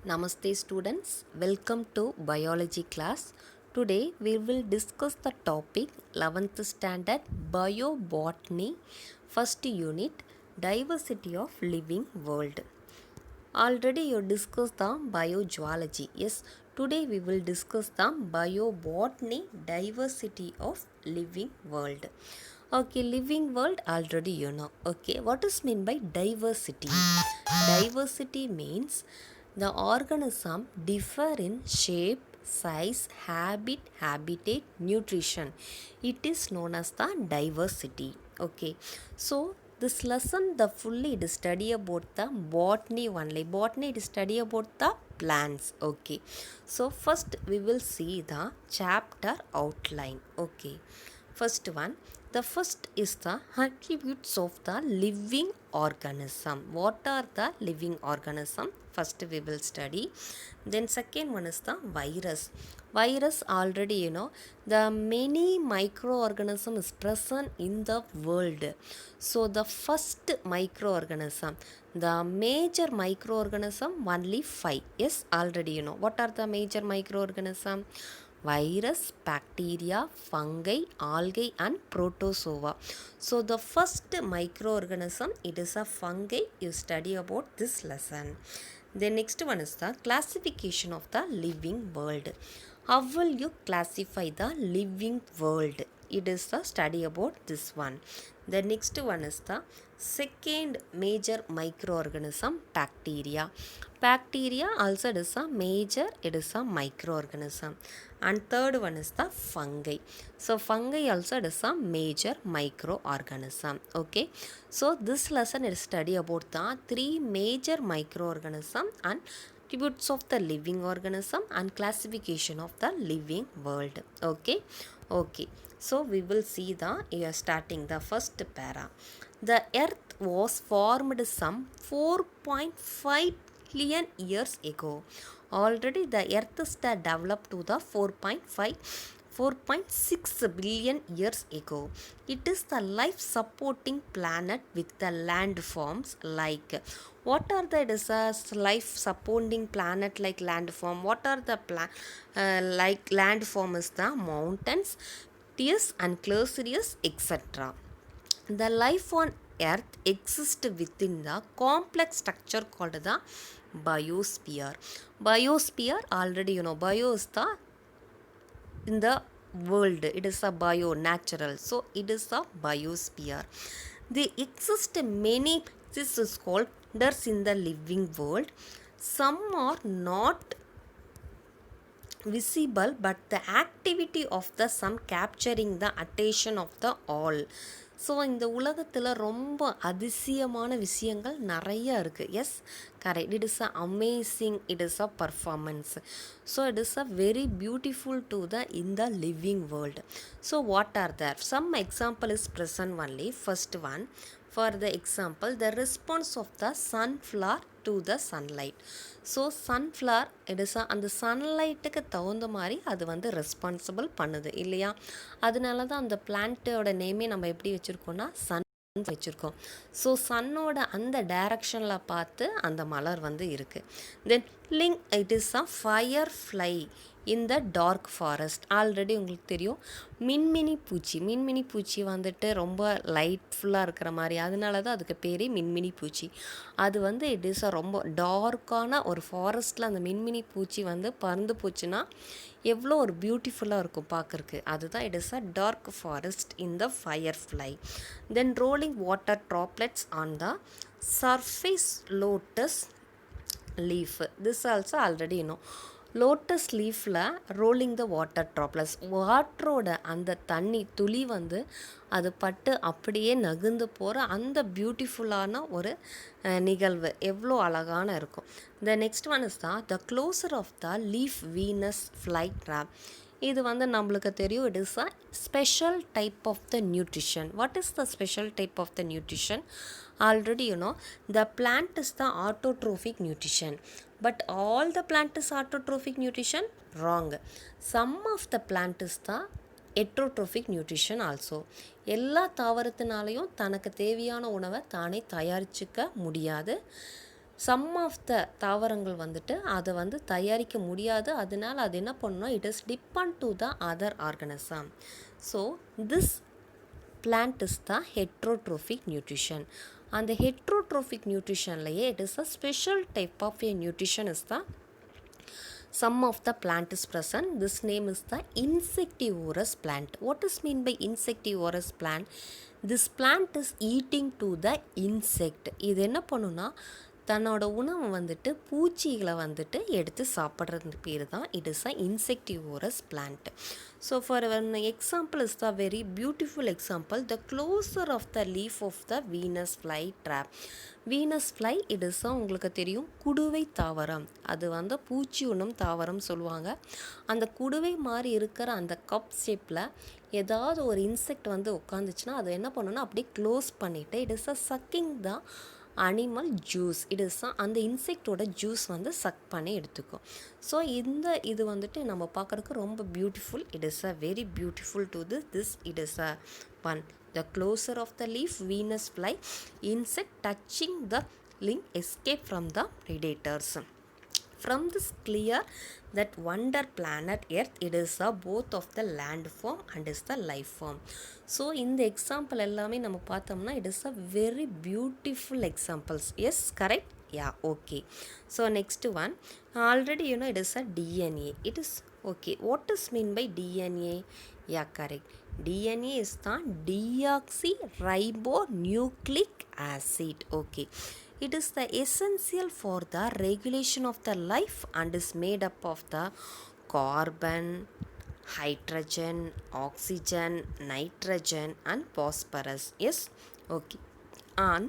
Namaste students, welcome to biology class. Today we will discuss the topic 11th standard biobotany first unit diversity of living world. Already you discussed the biogeology. Yes, today we will discuss the biobotany diversity of living world. Okay, living world already you know. Okay, what is mean by diversity? Diversity means the organism differ in shape, size, habit, habitat, nutrition. It is known as the diversity. Okay, so this lesson the fully it is study about the botany only. Botany it is study about the plants. Okay, so first we will see the chapter outline. Okay, first one, the first is the attributes of the living organism. What are the living organism? First we will study. Then second one is the virus. Virus already you know the many microorganism is present in the world. So the first microorganism, the major microorganism only 5. Yes, already you know. What are the major microorganism? Virus, bacteria, fungi, algae and protozoa. So the first microorganism it is a fungi. You study about this lesson. The next one is the classification of the living world. How will you classify the living world? It is the study about this one. The next one is the second major microorganism, bacteria. Bacteria also it is a major, it is a microorganism. And third one is the fungi. So fungi also it is a major microorganism. Okay. So this lesson is study about the three major microorganism and attributes of the living organism and classification of the living world. Okay. Okay. So we will see the starting the first para. The earth was formed some 4.5 billion years ago. Already the earth is developed to the 4.6 billion years ago. It is the life supporting planet with the landforms like what are the life supporting planet like landform? What are the like landform is the mountains, tears and glaciers, etc. The life on earth exists within the complex structure called the biosphere. Biosphere already you know, bio is the in the world, it is a bio natural, so it is a biosphere. They exist many species called others in the living world. Some are not visible but the activity of the some capturing the attention of the all. So இந்த உலகத்தில் ரொம்ப அதிசயமான விஷயங்கள் நிறையா இருக்குது. Yes, correct. It is a amazing, it is a performance. So it is a very beautiful to the in the living world. So what are there? Some example is present only. First one, for the example the response of the sunflower to the sunlight. So sunflower it is அந்த சன்லைட்டுக்கு தகுந்த மாதிரி அது வந்து responsible பண்ணுது இல்லையா? அதனால தான் அந்த பிளான்ட்டோட நேமே நம்ம எப்படி வச்சுருக்கோன்னா சன் வச்சுருக்கோம். ஸோ சன்னோட அந்த டைரக்ஷனில் பார்த்து அந்த மலர் வந்து இருக்குது. Then link it is a firefly in the dark forest. Already உங்களுக்கு தெரியும் மின்மினி பூச்சி. மின்மினி பூச்சி வந்துட்டு ரொம்ப லைட்ஃபுல்லாக இருக்கிற மாதிரி, அதனால தான் அதுக்கு பேரே மின்மினி பூச்சி. அது வந்து இட் இஸ் அ ரொம்ப டார்க்கான ஒரு ஃபாரஸ்ட்டில் அந்த மின்மினி பூச்சி வந்து பறந்து போச்சுன்னா எவ்வளோ ஒரு பியூட்டிஃபுல்லாக இருக்கும் பார்க்குறக்கு. அதுதான் it is a dark forest in the firefly. Then rolling water droplets on the surface lotus leaf. This also already இன்னும் லோட்டஸ் லீஃபில் ரோலிங் த வாட்டர் ட்ராப்லெட்ஸ், வாட்டரோட அந்த தண்ணி துளி வந்து அது பட்டு அப்படியே நகுந்து போகிற அந்த பியூட்டிஃபுல்லான ஒரு நிகழ்வு எவ்வளோ அழகான இருக்கும். The next one is the closure of the leaf Venus flytrap. இது வந்து நம்மளுக்கு தெரியும், it is a special type of the nutrition. What is the special type of the nutrition? Already you know the plant is the autotrophic nutrition, but all the plant is autotrophic nutrition? Wrong. Some of the plant is the heterotrophic nutrition also. எல்லா தாவரத்தினாலையும் தனக்கு தேவையான உணவை தானே தயாரிச்சுக்க முடியாது. Some of த தாவரங்கள் வந்துட்டு அதை வந்து தயாரிக்க முடியாது. அதனால் அது என்ன பண்ணணும், it is depend to the other organism. So this plant is the heterotrophic nutrition. And the heterotrophic nutrition laye it is a special type of a nutrition is the some of the plant is present. This name is the insectivorous plant. What is mean by insectivorous plant? This plant is eating to the insect. இது என்ன பண்ணுனா தன்னோட உணவை வந்துட்டு பூச்சிகளை வந்துட்டு எடுத்து சாப்பிட்றது பேர் தான் it is a insectivorous plant. So for an example is the very beautiful example, the closer of the leaf of the Venus fly trap. Venus fly it is உங்களுக்கு தெரியும் குடுவை தாவரம். அது வந்து பூச்சி உண்ணும் தாவரம் சொல்லுவாங்க. அந்த குடுவை மாதிரி இருக்கிற அந்த கப் ஷேப்பில் ஏதாவது ஒரு இன்செக்ட் வந்து உட்காந்துச்சுன்னா அது என்ன பண்ணணும்னா அப்படியே க்ளோஸ் பண்ணிவிட்டு it is a sucking the animal juice. It is அந்த இன்செக்டோட ஜூஸ் வந்து சக் பண்ணி எடுத்துக்கும். ஸோ இது வந்துட்டு நம்ம பார்க்குறதுக்கு ரொம்ப beautiful. It is a very beautiful to this it is a one. The closer of the leaf, Venus fly, insect touching the ling escape from the predators. From this clear that wonder planet Earth, it is a both of the land form and is the life form. So in the example எல்லாமே நம்ம பார்த்தோம்னா it is a very beautiful examples. Yes, correct? Yeah, okay. So next one, already you know it is a DNA. It is okay. What is mean by DNA? Yeah, correct. DNA is the deoxyribonucleic acid. Okay. It is the essential for the regulation of the life and is made up of the carbon, hydrogen, oxygen, nitrogen and phosphorus. Yes, okay. And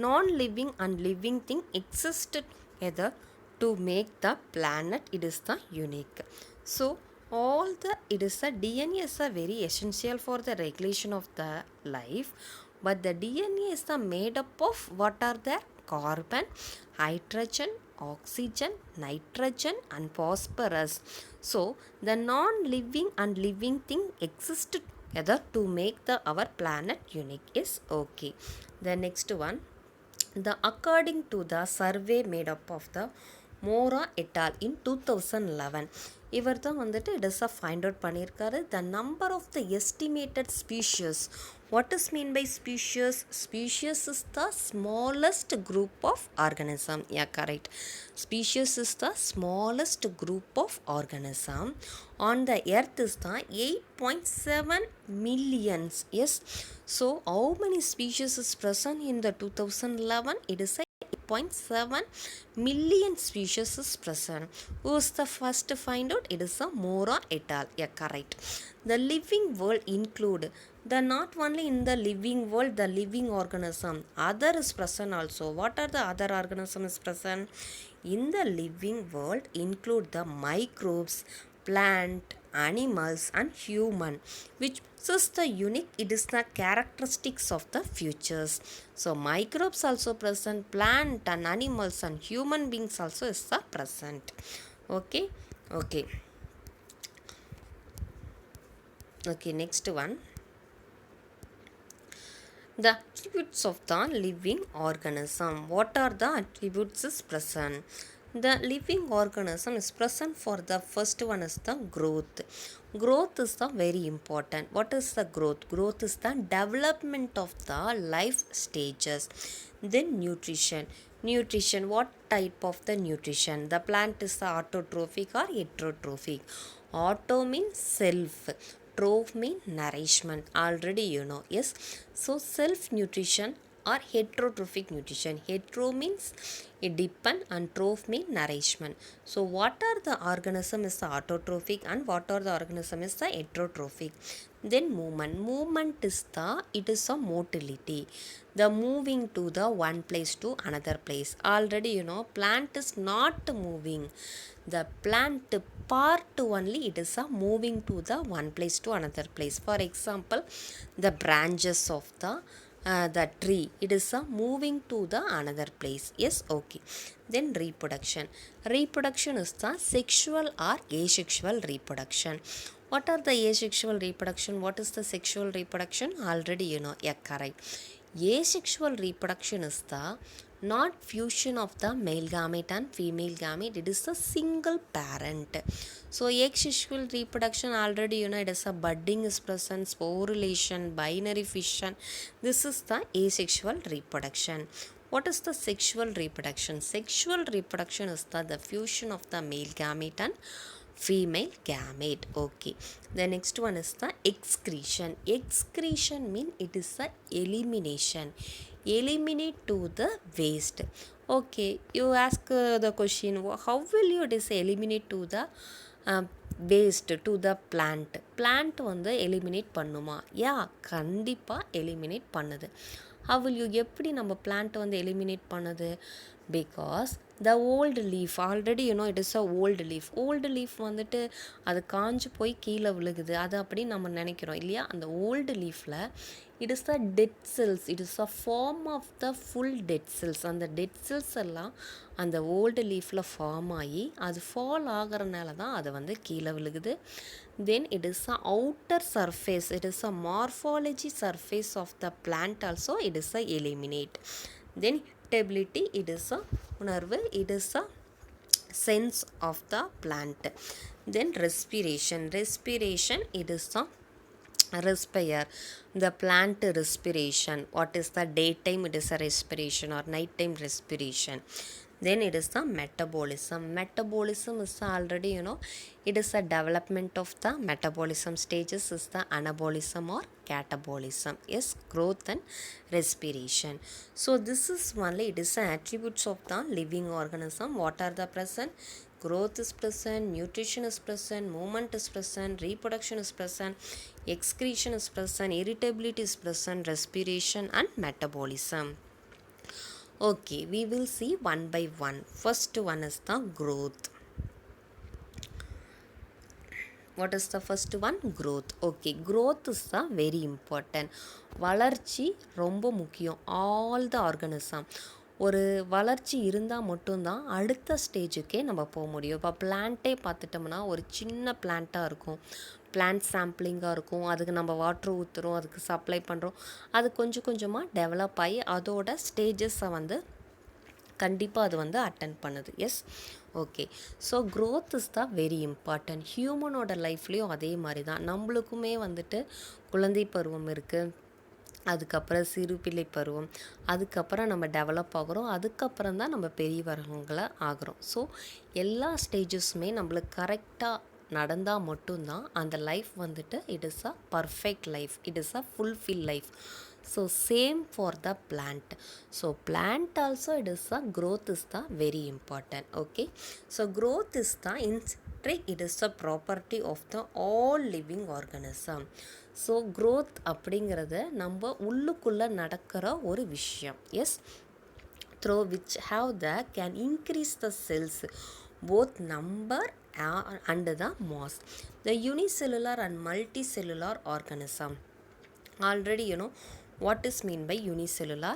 non-living and living thing exist together to make the planet. It is the unique. So it is a DNA is a very essential for the regulation of the life, but the DNA is the made up of what are there? Carbon, hydrogen, oxygen, nitrogen and phosphorus. So the non-living and living thing exist together to make our planet unique. Is okay. The next one, according to the survey made up of the Mora et al. In 2011, இவர் தான் வந்துட்டு it is a find out பண்ணியிருக்காரு the number of the estimated species. What is mean by species? Species is the smallest group of organism. Yeah, correct. Species is the smallest group of organism on the earth is the 8.7 millions. Yes, so how many species is present in the 2011? It is a 8.7 million species is present. Who is the first to find out? It is a Mora et al. Yeah, correct. The living world include the not only in the living world the living organism, other is present also. What are the other organism is present in the living world? Include the microbes, plant, animals and human, which is the unique. It is the characteristics of the futures. So microbes also present, plant and animals and human beings also is the present. Okay, okay, okay. Next one, the attributes of the living organism. What are the attributes is present? The living organism is present for the first one is the growth. Growth is the very important. What is the growth? Growth is the development of the life stages. Then nutrition. Nutrition, what type of the nutrition? The plant is the autotrophic or heterotrophic. Auto means self, troph means nourishment. Already you know. Yes, so self nutrition or heterotrophic nutrition. Hetero means it depend and troph means nourishment. So what are the organism is the autotrophic and what are the organism is the heterotrophic? Then movement. Movement is it is a motility, the moving to the one place to another place. Already you know plant is not moving. The plant part only it is a moving to the one place to another place. For example, the branches of the tree, it is a moving to the another place. Yes, okay. Then reproduction. Reproduction is the sexual or asexual reproduction. What are the asexual reproduction? What is the sexual reproduction? Already you know. Yeah, correct. Asexual reproduction is the not fusion of the male gamete and female gamete, it is a single parent. So asexual reproduction, already it is a budding is present, sporulation, binary fission. This is the asexual reproduction. What is the sexual reproduction? Sexual reproduction is the fusion of the male gamete and female gamete. Okay, the next one is the excretion. Excretion mean it is a elimination, eliminate to the waste. Okay, you ask the question, how will you eliminate to the waste to the plant வந்து eliminate பண்ணுமா? யா, கண்டிப்பாக eliminate பண்ணுது. how will you எப்படி நம்ம plant வந்து eliminate பண்ணுது? because the old leaf, already it is a old leaf வந்துட்டு அது காஞ்சு போய் கீழே விழுகுது, அது அப்படி நம்ம நினைக்கிறோம் இல்லையா? அந்த old leafல it is the dead cells, it is a form of the full dead cells. அந்த dead cells எல்லாம் அந்த old leafல ஃபார்ம் ஆகி அது ஃபால் ஆகிறனால தான் அது வந்து கீழே விழுகுது. then it is a outer surface, it is a morphology surface of the plant also, it is a eliminate. then irritability, it is a உணர்வு, it is a sense of the plant. then respiration, it is a respire, the plant respiration. what is the daytime, it is a respiration, or nighttime respiration. then it is the metabolism. Metabolism is already it is a development of the metabolism stages, is the anabolism or catabolism. yes, growth and respiration. so this is only, it is the attributes of the living organism. what are the present? growth is present, nutrition is present, movement is present, reproduction is present, excretion is present, irritability is present, respiration and metabolism. okay, we will see one by one. first one is the growth. what is the first one? growth. okay, growth is the very important. வளர்ச்சி ரொம்ப முக்கியம். all the organism, ஒரு வளர்ச்சி இருந்தால் மட்டும்தான் அடுத்த ஸ்டேஜுக்கே நம்ம போக முடியும். இப்போ பிளான்ட்டே பார்த்துட்டோம்னா ஒரு சின்ன பிளான்ட்டாக இருக்கும், பிளான்ட் சாம்பிளிங்காக இருக்கும், அதுக்கு நம்ம வாட்ரு ஊற்றுறோம், அதுக்கு சப்ளை பண்ணுறோம், அது கொஞ்சம் கொஞ்சமாக டெவலப் ஆகி அதோட ஸ்டேஜஸை வந்து கண்டிப்பாக அது வந்து அட்டன் பண்ணுது. Yes, okay. So growth is the very important. ஹியூமனோட லைஃப்லேயும் அதே மாதிரி தான். நம்மளுக்குமே வந்துட்டு குழந்தை பருவம் இருக்குது, அதுக்கப்புறம் சிறு பிள்ளை பருவம், அதுக்கப்புறம் நம்ம டெவலப் ஆகிறோம், அதுக்கப்புறம் தான் நம்ம பெரியவர்களை ஆகிறோம். ஸோ எல்லா ஸ்டேஜஸுமே நம்மளுக்கு கரெக்டாக நடந்தால் மட்டும்தான் அந்த லைஃப் வந்துட்டு it is a perfect life, it is a fulfil life. So same for the plant. So plant also it is a growth is the very important. Okay, so growth is the intrinsic, it is a property of the all living organism. So growth அப்படிங்கிறது நம்ம உள்ளுக்குள்ளே நடக்கிற ஒரு விஷயம். Yes, through which have the can increase the cells both number and the mass. The unicellular and multicellular organism, already what is mean by unicellular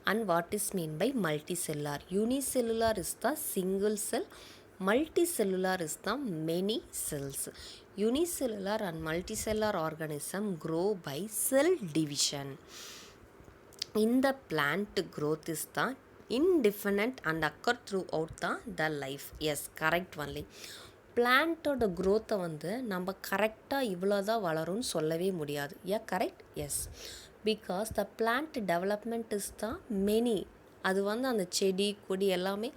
and what is mean by multicellular. Unicellular is the single cell, multicellular is the many cells. Unicellular and multicellular organism grow by cell division. In the plant, growth is the indefinite and occur throughout the life. yes, correct only. பிளான்ட்டோட க்ரோத்தை வந்து நம்ம கரெக்டாக இவ்வளோ தான் வளரும்னு சொல்லவே முடியாது. Correct? Yes, because the plant development is தான் மெனி. அது வந்து அந்த செடி கொடி எல்லாமே,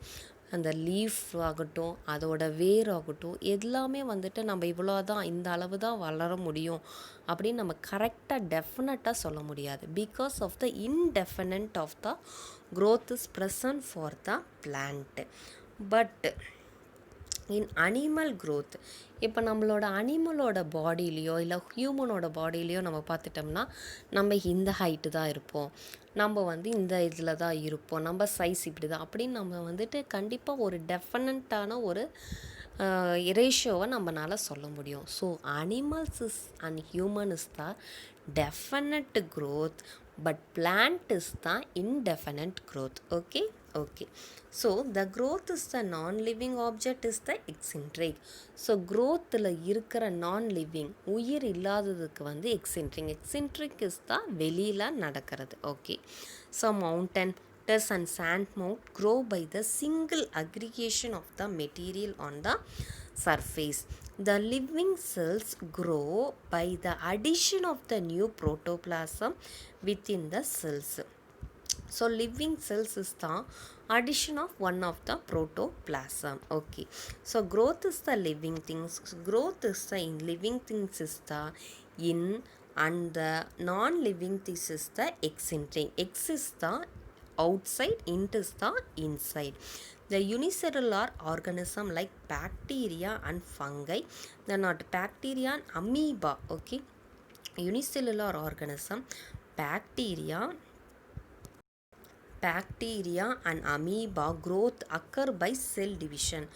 அந்த லீஃப் ஆகட்டும், அதோட வேர் ஆகட்டும், எல்லாமே வந்துட்டு நம்ம இவ்வளோ தான், இந்த அளவு தான் வளர முடியும் அப்படின்னு நம்ம கரெக்டாக டெஃபினட்டாக சொல்ல முடியாது. Because of the indefinite of the growth is present for the plant. but in animal growth, இப்போ நம்மளோட அனிமலோட பாடியிலையோ இல்லை ஹியூமனோட பாடியிலையோ நம்ம பார்த்துட்டோம்னா நம்ம இந்த ஹைட்டு தான் இருப்போம், நம்ம வந்து இந்த இதில் தான் இருப்போம், நம்ம சைஸ் இப்படி தான் அப்படின்னு நம்ம வந்துட்டு கண்டிப்பாக ஒரு டெஃபினட்டான ஒரு ரேஷியோவை நம்மளால் சொல்ல முடியும். So animals is and human is the definite growth, but plant is the indefinite growth. okay, so the growth is the non-living object is the eccentric. so growthல இருக்கிற non-living உயிர் இல்லாததுக்கு வந்து eccentric is the வெளியில நடக்கிறது. okay, so mountain, waters and sand mound grow by the single aggregation of the material on the surface. The living cells grow by the addition of the new protoplasm within the cells. So living cells is the addition of one of the protoplasm. Okay, so growth is the living things. Growth is the in living things is the in, and the non-living things is the eccentric. X is the outside, int is the inside. The unicellular organism like bacteria and fungi, they're not bacteria and amoeba. Okay, unicellular organism, bacteria and amoeba growth occur by cell division.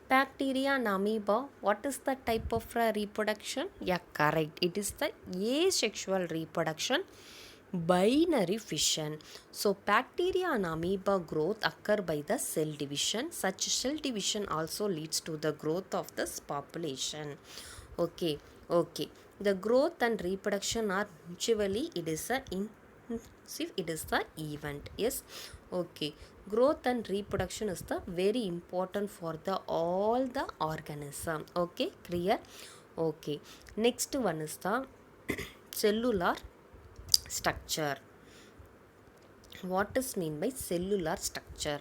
Bacteria and amoeba, what is the type of reproduction? Yeah, correct, it is the asexual reproduction, binary fission. So bacteria and amoeba growth occur by the cell division. Such cell division also leads to the growth of this population. Okay, the growth and reproduction are mutually, it is a it is the event. Yes, okay, growth and reproduction is the very important for the all the organism. Okay, clear? Okay, next one is the cellular structure. What is mean by cellular structure?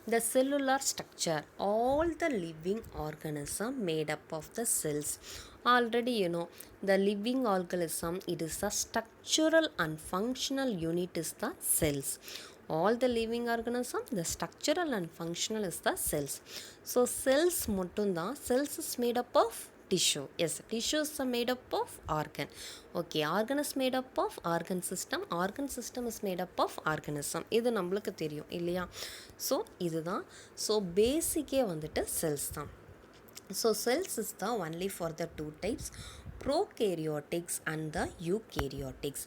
The cellular structure, all the living organism made up of the cells. Already you know, the living organism, it is a structural and functional unit is the cells. All the living organism, the structural and functional is the cells. So cells மட்டும்தான், cells is made up of tissue. Yes, tissues are made up of organ. Okay, organ is made up of organ system. Organ system is made up of organism. இது நம்மளுக்கு தெரியும் இல்லையா? So இதுதான். So பேசிக்கே வந்துட்டு cells தான். So cells is தான் only for the two types, prokaryotics and the eukaryotics.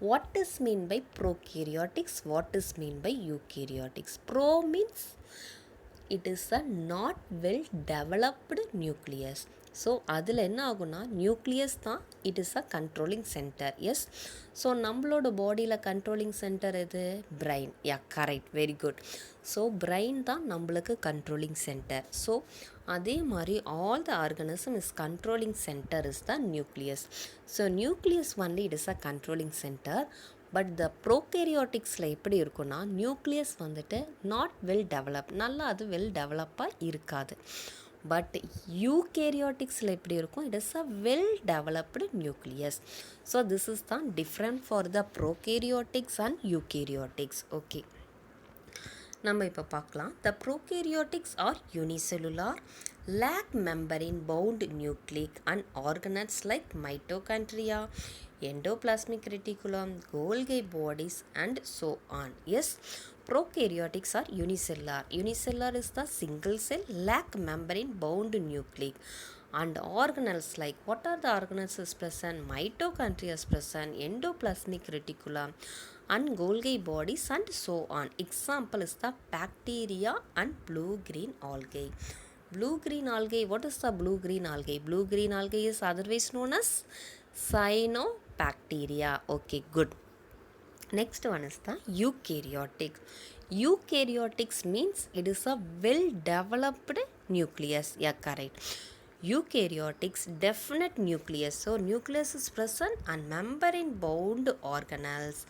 What is mean by prokaryotics? What is mean by eukaryotics? Pro means it is a not well developed nucleus. So அதில் என்ன ஆகுனா, nucleus தான் it is a controlling centre. Yes, so நம்மளோட பாடியில் controlling centre எது? Brain. Yeah, correct, very good. So brain தான் நம்மளுக்கு controlling centre. So அதே மாதிரி all the organism is controlling centre is the nucleus. So nucleus only it is a controlling centre. But the ப்ரோகேரியாட்டிக்ஸில் எப்படி இருக்குன்னா, nucleus வந்துட்டு not well develop, நல்லா அது வெல் டெவலப்பாக இருக்காது. பட் யூகேரியாட்டிக்ஸில் எப்படி இருக்கும்? It is a well developed nucleus. So this is தான் different for the prokaryotics and eukaryotics. Okay, நம்ம இப்போ பார்க்கலாம். The prokaryotics are unicellular, lack membrane bound nucleic and organelles like mitochondria, endoplasmic reticulum, Golgi bodies and so on. Yes, prokaryotics are unicellular. Unicellular is the single cell, lack membrane bound nucleic and organelles like, what are the organelles is present? Mitochondria is present, endoplasmic reticulum and Golgi bodies and so on. Example is the bacteria and blue-green algae. Blue-green algae, what is the blue-green algae? Blue-green algae is otherwise known as cyanobacteria. Okay, good. Next one is the eukaryotic. Eukaryotics means it is a well-developed nucleus. Yeah, correct. Eukaryotics, definite nucleus. So, nucleus is present and membrane-bound organelles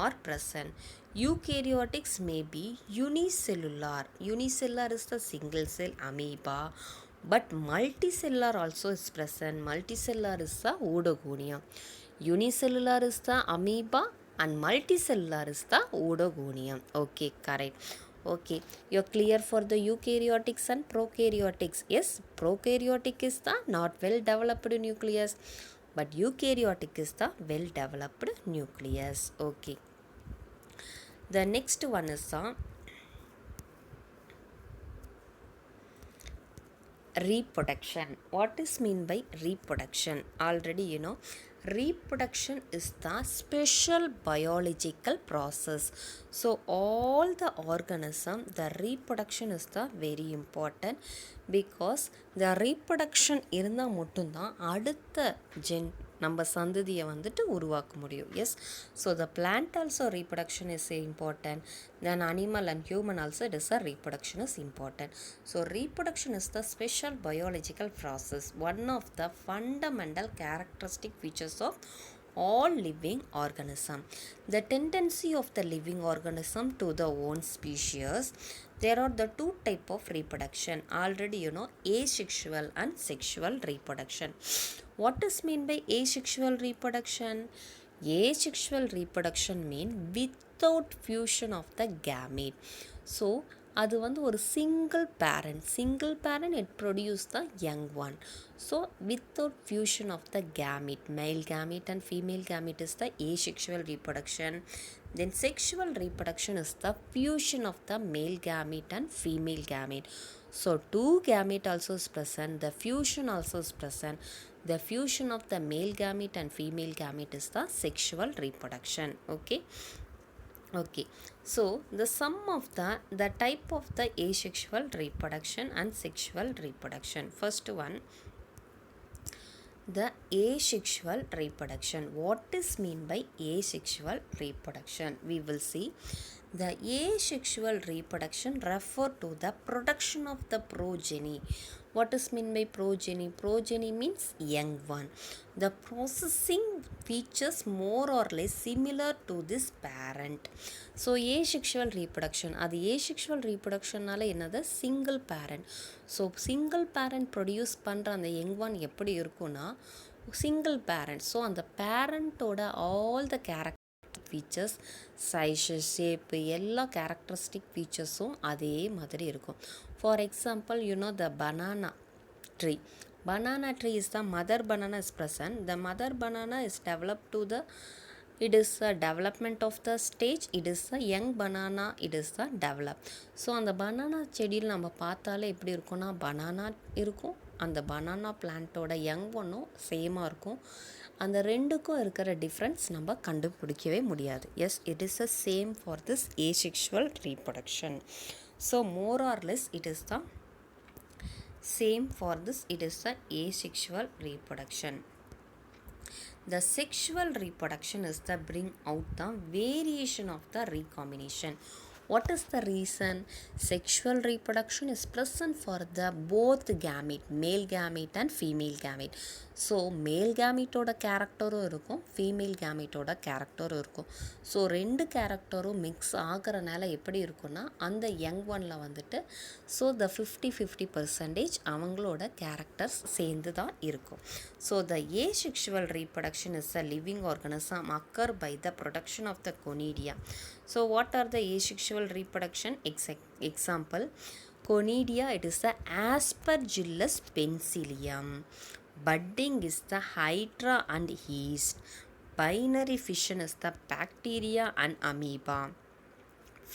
are present. Eukaryotics may be unicellular. Unicellular is the single cell amoeba, but multicellular also is present. Multicellular is the Odogonia. Unicellular is the amoeba and multicellular is the Odogonia. Okay, correct. Okay, you're clear for the eukaryotics and prokaryotics. Yes, prokaryotic is the not well developed nucleus, but eukaryotic is the well developed nucleus. Okay, the next one is the reproduction. What is mean by reproduction? Already you know, reproduction is the special biological process. So all the organism, the reproduction is the very important, because the reproduction இருந்தால் மட்டும்தான் அடுத்த நம்ம சந்ததியை வந்துட்டு உருவாக்க முடியும். Yes, so the plant also reproduction is important, then animal and human also it is a reproduction is important. So reproduction is the special biological process, one of the fundamental characteristic features of all living organism. The tendency of the living organism to the own species. There are the two type of reproduction. Already you know, asexual and sexual reproduction. What is mean by asexual reproduction? Asexual reproduction mean without fusion of the gamete. So அது வந்து ஒரு single parent it produce the young one. So without fusion of the gamete, male gamete and female gamete is the asexual reproduction. Then sexual reproduction is the fusion of the male gamete and female gamete. So two gamete also is present, the fusion also is present. The fusion of the male gamete and female gamete is the sexual reproduction. Okay, so the sum of the type of the asexual reproduction and sexual reproduction. First one, the asexual reproduction. What is mean by asexual reproduction? We will see. The asexual reproduction refer to the production of the progeny. What is mean by progeny? Progeny means young one. The processing features more or less similar to this parent. So asexual reproduction, அது asexual reproductionனால என்னது, single parent. So single parent produce பண்ணுற அந்த young one எப்படி இருக்கும்னா single parent. So அந்த parentோட all the character features, size, shape, எல்லா characteristic featuresம் அதே மாதிரி இருக்கும். For example, you know the banana tree. Banana tree is the mother banana is present. The mother banana is developed to the, it is a development of the stage, it is a young banana, it is the develop. So அந்த banana செடியில் நம்ம பார்த்தாலே எப்படி இருக்கும்னா banana இருக்கும், அந்த banana பிளான்ட்டோட young ஒன்றும் சேமாக இருக்கும். அந்த ரெண்டுக்கும் இருக்கிற டிஃப்ரென்ஸ் நம்ம கண்டுபிடிக்கவே முடியாது. Yes, it is a same for this asexual reproduction. So more or less it is the same for this, it is the asexual reproduction. The sexual reproduction is the bring out the variation of the recombination. What is the reason? Sexual reproduction is present for the both gamete, male gamete and female gamete. So male கேமிட்டோட கேரக்டரும் இருக்கும், female கேமிட்டோட கேரக்டரும் இருக்கும். So ரெண்டு கேரக்டரும் mix ஆகிறனால எப்படி இருக்குன்னா அந்த young ஒனில் வந்துட்டு ஸோ த 50-50% அவங்களோட கேரக்டர்ஸ் சேர்ந்து தான் இருக்கும். So the asexual reproduction is a living organism occur by the production of the conidia. So what are the asexual reproduction? Example, conidia, it is the Aspergillus penicillium. Budding is the Hydra and yeast. Binary fission is the bacteria and amoeba.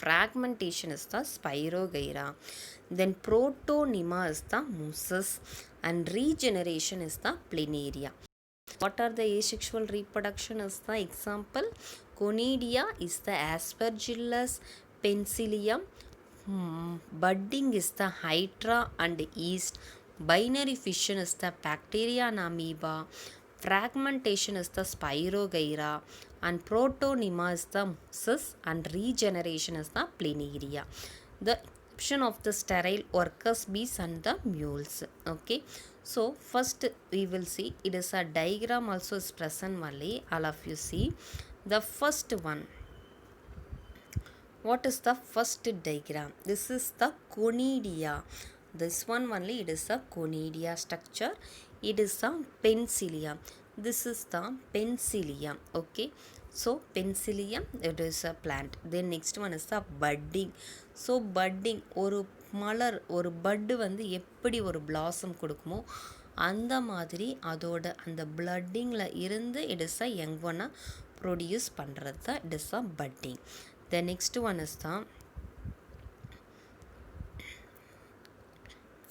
Fragmentation is the Spirogyra. Then protonema is the Muscus and regeneration is the Planaria. What are the asexual reproduction is the example? Conidia is the Aspergillus penicillium. Budding is the Hydra and yeast. Binary fission is the bacteria and amoeba. Fragmentation is the Spirogyra and protonema is the Muscus and regeneration is the Planaria. The exception of the sterile workers bees and the mules. Okay, so first we will see, it is a diagram also is present only, all of you see the first one. What is the first diagram? This is the conidia. This one only, it is a conidia structure. It is a penicillium. This is the penicillium. Okay, so penicillium, it is a plant. Then next one is the budding. So budding, ஒரு மலர், ஒரு பட்டு வந்து எப்படி ஒரு blossom கொடுக்குமோ அந்த மாதிரி அதோட அந்த பிளட்டிங்கில் இருந்து இட் இஸ் அ யங் ஒன்னாக ப்ரொடியூஸ் பண்ணுறது தான் it is a budding. The next one is தான்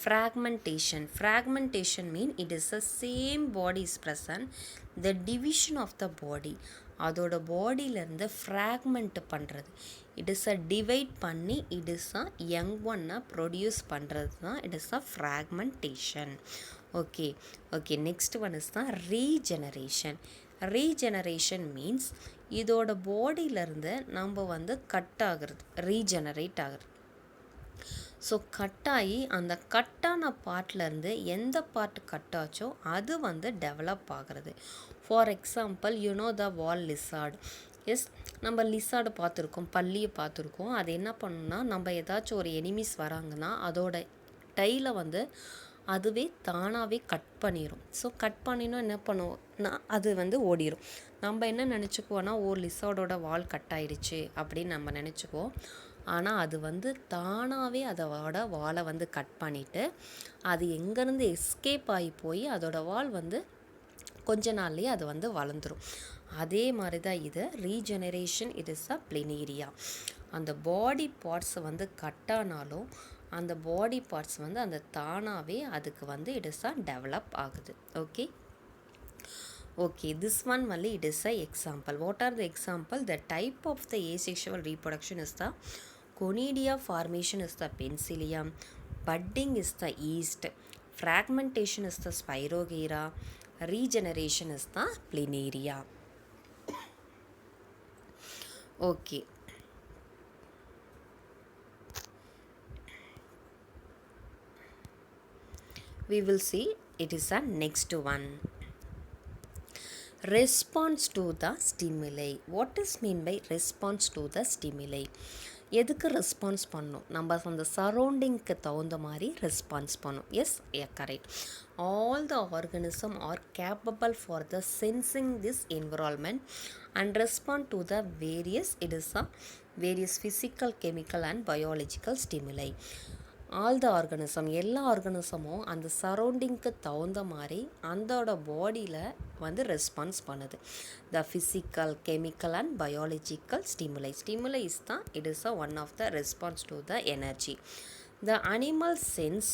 fragmentation. Fragmentation mean it is the same body is present, the division of the body. அதோட பாடியிலேருந்து ஃப்ராக்மெண்ட் பண்ணுறது. இட் இஸ் அ டிவைட் பண்ணி it is a young ஒன்னாக produce பண்ணுறது தான் it is a fragmentation. Okay okay next one is தான் regeneration. Regeneration means இதோட பாடியிலேருந்து நம்ம வந்து கட் ஆகிறது, ரீஜெனரேட் ஆகிறது. ஸோ கட்டாகி அந்த கட்டான பார்ட்லேருந்து எந்த பார்ட் கட் ஆச்சோ அது வந்து டெவலப் ஆகிறது. For example the wall lizard. Yes, நம்ம லிசார்டு பார்த்துருக்கோம், பல்லியை பார்த்துருக்கோம். அது என்ன பண்ணுன்னா, நம்ம ஏதாச்சும் ஒரு எனிமீஸ் வராங்கன்னா அதோட டைலை வந்து அதுவே தானாகவே கட் பண்ணிடும். ஸோ கட் பண்ணினோம் என்ன பண்ணுவோம்னா அது வந்து ஓடிடும். நம்ம என்ன நினச்சிக்குவோன்னா, லிசார்டோட வால் கட் ஆயிடுச்சு அப்படின்னு நம்ம நினச்சிக்குவோம். ஆனால் அது வந்து தானாகவே அதோட வாலை வந்து கட் பண்ணிவிட்டு அது எங்கேருந்து எஸ்கேப் ஆகி போய் அதோட வால் வந்து கொஞ்ச நாள்லேயே அது வந்து வளர்ந்துடும். அதே மாதிரி தான் இது regeneration. It is a planaria. அந்த பாடி பார்ட்ஸ் வந்து கட் ஆனாலும் அந்த பாடி பார்ட்ஸ் வந்து அந்த தானாகவே அதுக்கு வந்து இட் இஸ் அ டெவலப் ஆகுது. Okay, this one only it is a example. What are the example? The type of the asexual reproduction is the conidia, formation is the penicillium, budding is the yeast, fragmentation is the spirogyra, regeneration is the planaria. Okay. We will see it is a next one. Response to the stimuli. What is mean by response to the stimuli? எதுக்கு response பண்ணணும்? நம்ம அந்த சரௌண்டிங்க்கு தகுந்த மாதிரி response பண்ணணும். Yes, correct. All the organism are capable for the sensing this environment and respond to the various physical, chemical and biological stimuli. All the organism, எல்லா ஆர்கனிசமும் அந்த சரௌண்டிங்க்கு தகுந்த மாதிரி அந்தோட பாடியில் வந்து ரெஸ்பான்ஸ் பண்ணுது. The physical, chemical and biological stimuli. Stimulus தான் it is a one of the response to the energy. The animal sense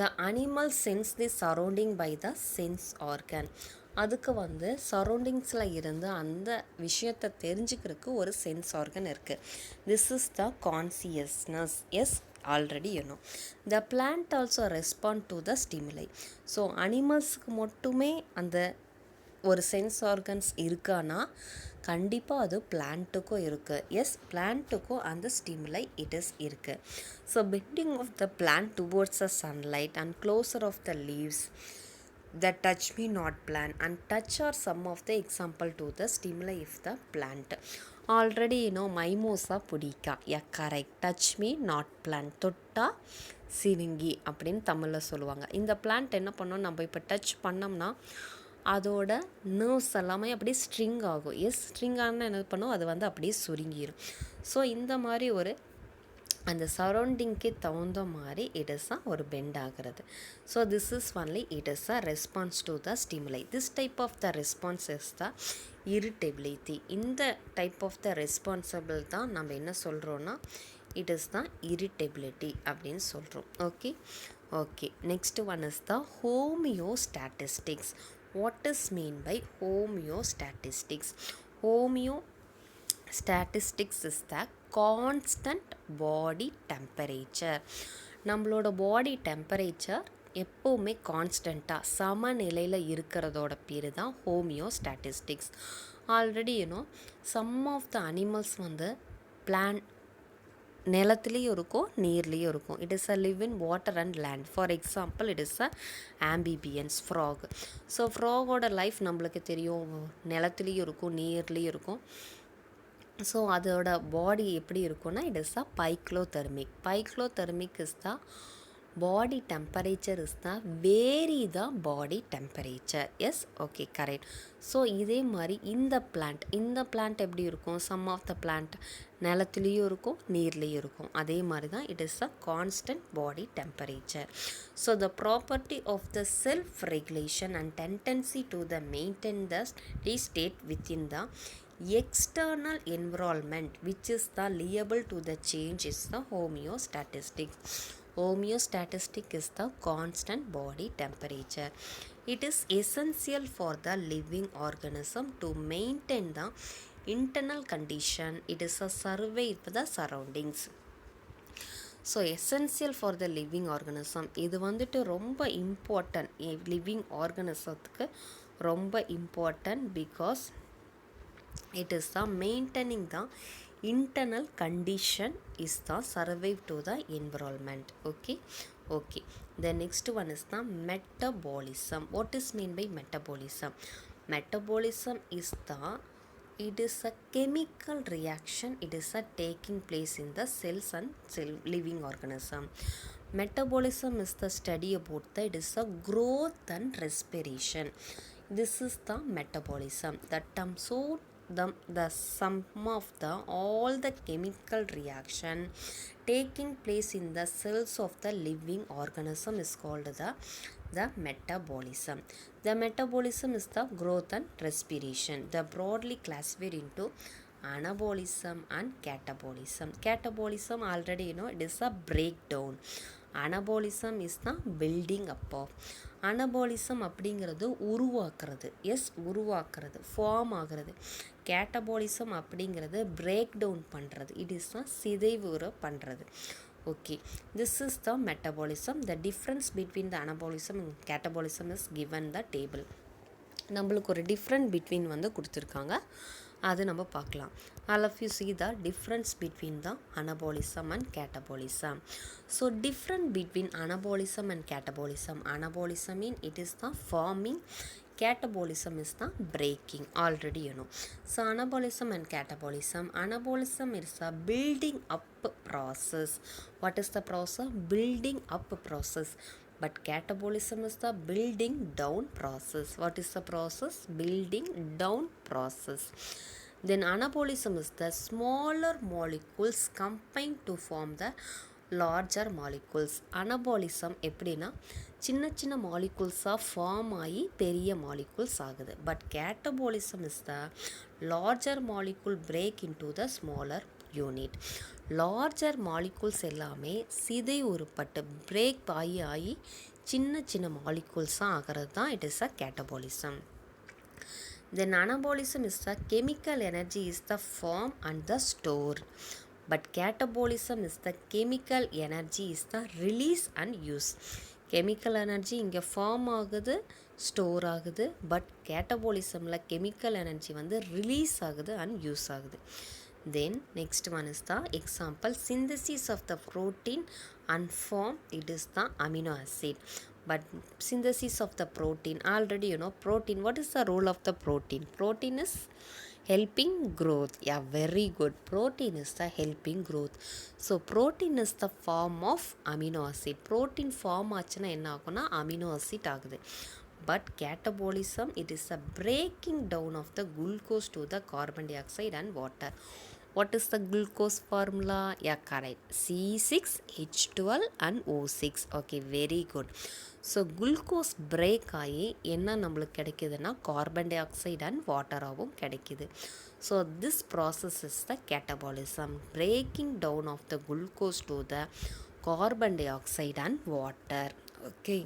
the animal sense the surrounding by the sense organ. அதுக்கு வந்து சரௌண்டிங்ஸில் இருந்து அந்த விஷயத்தை தெரிஞ்சுக்கிறதுக்கு ஒரு சென்ஸ் ஆர்கன் இருக்குது. This is the consciousness. Yes, already the plant also respond to the stimuli. So அனிமல்ஸுக்கு மட்டுமே அந்த ஒரு சென்ஸ் ஆர்கன்ஸ் இருக்கானா, கண்டிப்பாக அது பிளான்ட்டுக்கும் இருக்குது. எஸ், பிளான்ட்டுக்கும் அந்த ஸ்டிமுலை இட் இஸ் இருக்குது. So bending of the plant towards the sunlight and closure of the leaves, the touch me not plant and touch are some of the example to the stimuli of the plant. Already mimosa pudica. Yeah, correct. Touch me not plant. தொட்டா சினுங்கி அப்படின்னு தமிழில் சொல்லுவாங்க. இந்த plant என்ன பண்ணோம், நம்ம இப்போ touch பண்ணோம்னா அதோட நர்வ்ஸ் எல்லாமே அப்படியே ஸ்ட்ரிங் ஆகும். எஸ், ஸ்ட்ரிங் ஆனால் என்ன பண்ணோம், அது வந்து அப்படியே சுருங்கிடும். ஸோ இந்த மாதிரி ஒரு அந்த சரௌண்டிங்க்கு தகுந்த மாதிரி இட் இஸ் ஒரு பெண்ட் ஆகிறது. So this is only it is a response to the stimuli. This type of the response is the irritability. இந்த டைப் ஆஃப் த ரெஸ்பான்சிபிள் தான் நம்ம என்ன சொல்கிறோன்னா இட் இஸ் த இரிட்டபிலிட்டி அப்படின்னு சொல்கிறோம். Okay next one is the homeostatistics. What is mean by homeostatistics? Statistics is the constant body temperature. நம்மளோட body temperature எப்போவுமே கான்ஸ்டண்ட்டாக சமநிலையில் இருக்கிறதோட பேர் தான் homeostatistics. Already some of the animals வந்து நிலத்துலேயும் இருக்கும், நீர்லேயும் இருக்கும். It is a live in water and land. For example it is a amphibians frog. So ஃப்ராகோட லைஃப் நம்மளுக்கு தெரியும், நிலத்துலேயும் இருக்கும், நீர்லேயும் இருக்கும். ஸோ அதோட பாடி எப்படி இருக்குன்னா it is the poikilothermic. Poikilothermic is the body temperature is the vary the body temperature. Yes, okay, correct. So இதே மாதிரி இந்த பிளான்ட் எப்படி இருக்கும், சம் ஆஃப் த பிளான்ட் நிலத்துலேயும் இருக்கும், நீர்லேயும் இருக்கும். அதே மாதிரி தான் it is a constant body temperature. So the property of the self regulation and tendency to the maintain the steady state within the External environment which is the liable to the change is the homeostatic. Homeostatic is the constant body temperature. It is essential for the living organism to maintain the internal condition. It is a survey of the surroundings. So essential for the living organism. இது வந்துட்டு ரொம்ப important, living ஆர்கனிசத்துக்கு ரொம்ப important. Because it is the maintaining the internal condition is the survive to the environment. Okay, the next one is the metabolism. What is mean by metabolism? Metabolism is the, it is a chemical reaction. It is a taking place in the cells and living organism. Metabolism is the study about the, it is a growth and respiration. This is the metabolism. The term, so the sum of the all the chemical reaction taking place in the cells of the living organism is called the metabolism. The metabolism is the growth and respiration. The broadly classified into anabolism and catabolism. Catabolism already you know, it is a breakdown. Anabolism is the building up of. Anabolism அப்படிங்கிறது உருவாக்குறது, உருவாக்குறது, form ஆகிறது. Catabolism அப்படிங்கிறது break down பண்ணுறது, it is தான் சிதைவுற பண்ணுறது. Okay, this is the metabolism. The difference between the anabolism and catabolism is given the table. நம்மளுக்கு ஒரு டிஃப்ரெண்ட் பிட்வீன் வந்து கொடுத்துருக்காங்க, அது நம்ம பார்க்கலாம். All of you see the difference between the anabolism and catabolism. So different between anabolism and catabolism. Anabolism mean it is the forming, catabolism is the breaking, already you know. So anabolism and catabolism. Anabolism is a building up process. What is the process? Building up process. But catabolism is the building down process. What is the process? Building down process. Then anabolism is the smaller molecules combine to form the larger molecules. anabolism எப்படின்னா சின்ன சின்ன மாலிகூல்ஸாக form ஆகி பெரிய molecules ஆகுது. But catabolism is the larger molecule break into the smaller unit. Larger molecules எல்லாமே சிதை உருப்பட்டு break ஆகி சின்ன சின்ன மாலிகூல்ஸாக ஆகிறது தான் it is a catabolism. Then anabolism is the chemical energy is the form and the store. But catabolism is the chemical energy is the release and use. Chemical energy இங்கே form ஆகுது, store ஆகுது. But கேட்டபாலிசமில் chemical energy வந்து release ஆகுது and use ஆகுது. Then next one is the example, synthesis of the protein and form, it is the amino acid. But synthesis of the protein, already you know protein, what is the role of the protein? Protein is helping growth. Yeah, very good. Protein is the helping growth. So protein is the form of amino acid. Protein form ஆச்சுன்னா என்ன ஆகும்னா amino acid ஆகுது. But catabolism, it is a breaking down of the glucose to the carbon dioxide and water. What is the glucose formula? Yeah, correct. C6H12 and O6. Okay, very good. So glucose break ஆகி என்ன நம்மளுக்கு கிடைக்கிதுன்னா carbon dioxide and வாட்டராகவும் கிடைக்கிது. So this process is the catabolism, breaking down of the glucose to the carbon dioxide and water. Okay,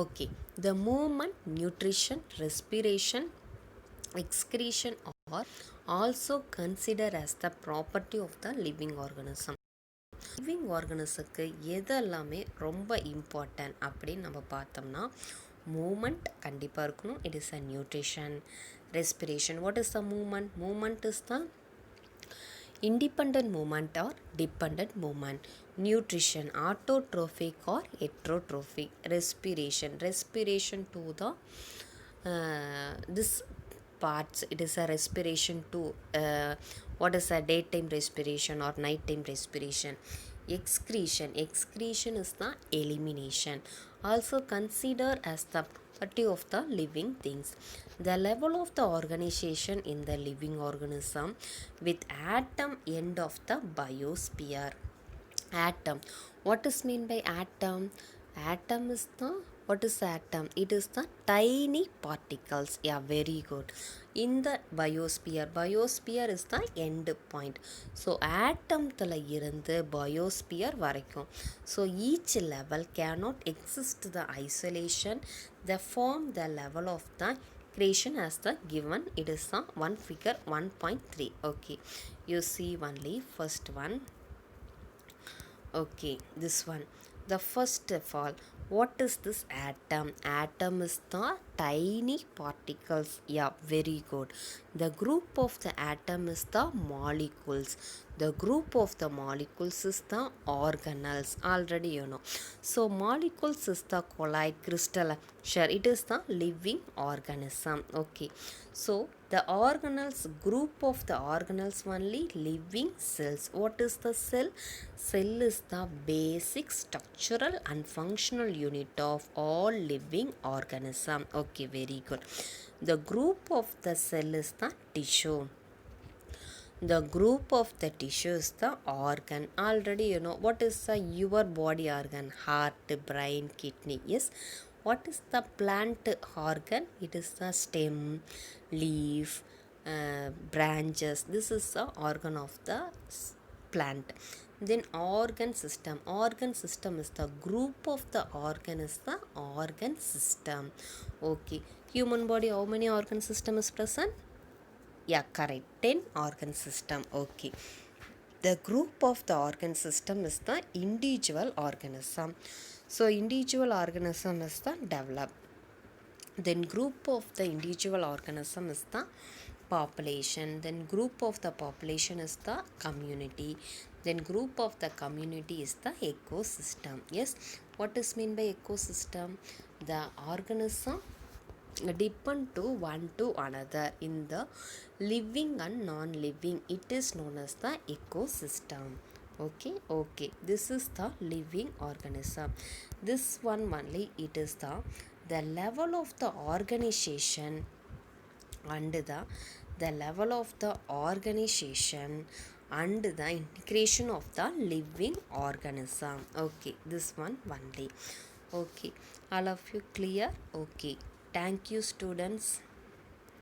okay, the movement, nutrition, respiration, excretion are also considered as the property of the living organism. Living ஆர்கனிசத்துக்கு எதெல்லாமே ரொம்ப important அப்படின்னு நம்ம பார்த்தோம்னா, movement கண்டிப்பாக இருக்கணும். It is a nutrition, respiration. What is the movement? Movement is the independent movement or dependent movement. Nutrition, autotrophic or heterotrophic. Respiration to the this parts, it is a respiration to what is a daytime respiration or nighttime respiration. Excretion is the elimination, also considered as the property of the living things. The level of the organization in the living organism with atom end of the biosphere. Atom. What is mean by atom? Atom is the, what is atom? It is the tiny particles. Yeah, very good. In the biosphere is the end point. So atom thala irundhu biosphere varaikum. So each level cannot exist the isolation. They form the level of the creation as the given. It is the one figure 1.3. Okay, you see only first one. Okay, this one. The first of all, what is this atom? Atom is the tiny particles. Yeah, very good. The group of the atom is the molecules. The group of the molecules is the organelles. Already you know. So molecules is the colloid crystal. Sure, it is the living organism. Okay. So the organelles, group of the organelles only living cells. What is the cell? Cell is the basic structural and functional unit of all living organism. Okay, very good. The group of the cell is the tissue. The group of the tissue is the organ. Already you know what is the your body organ? Heart, brain, kidney. Yes. What is the plant organ? It is the stem, leaf, branches. This is the organ of the plant. Then organ system. Organ system is the group of the organ is the organ system. Okay. Human body, how many organ system is present? Yeah, correct. 10 organ system. Okay. The group of the organ system is the individual organism. So individual organism is the develop. Then group of the individual organism is the population. Then group of the population is the community. Then group of the community is the ecosystem. Yes. What is mean by ecosystem? The organism depend to one to another in the living and non-living. It is known as the ecosystem. Okay, this is the living organism. This one only, it is the level of the organization and the level of the organization and the integration of the living organism. Okay, this one only. Okay, all of you clear? Okay, thank you students.